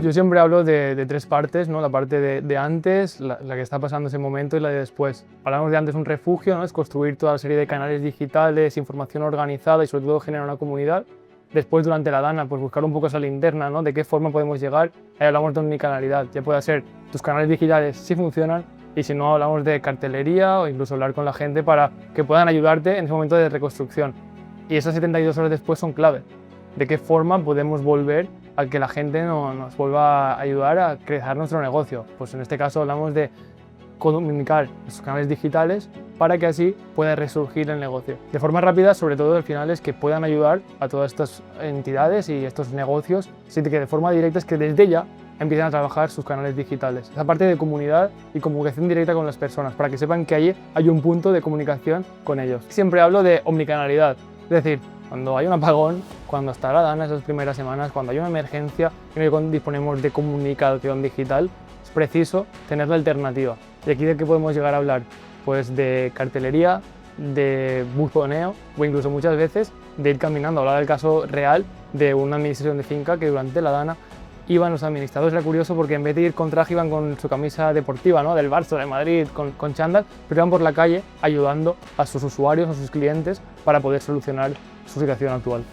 Yo siempre hablo de tres partes, ¿no? La parte de antes, la que está pasando ese momento y la de después. Hablamos de antes un refugio, ¿no? Es construir toda la serie de canales digitales, información organizada y sobre todo generar una comunidad. Después, durante la Dana, pues buscar un poco esa linterna, ¿no? De qué forma podemos llegar. Ahí hablamos de omnicanalidad, ya puede ser tus canales digitales si funcionan y si no hablamos de cartelería o incluso hablar con la gente para que puedan ayudarte en ese momento de reconstrucción. Y esas 72 horas después son clave. De qué forma podemos volver a que la gente nos vuelva a ayudar a crear nuestro negocio. Pues en este caso hablamos de comunicar los canales digitales para que así pueda resurgir el negocio. De forma rápida, sobre todo al final, es que puedan ayudar a todas estas entidades y estos negocios, así que de forma directa es que desde ya empiecen a trabajar sus canales digitales. Esa parte de comunidad y comunicación directa con las personas, para que sepan que allí hay un punto de comunicación con ellos. Siempre hablo de omnicanalidad, es decir, cuando hay un apagón, cuando está la Dana esas primeras semanas, cuando hay una emergencia y no disponemos de comunicación digital, es preciso tener la alternativa. ¿Y aquí de qué podemos llegar a hablar? Pues de cartelería, de buzoneo o incluso muchas veces de ir caminando. Hablar del caso real de una administración de finca que durante la Dana iban los administradores. Era curioso porque en vez de ir con traje iban con su camisa deportiva, ¿no? Del Barça, de Madrid, con chándal, pero iban por la calle ayudando a sus usuarios, a sus clientes para poder solucionar su situación actual.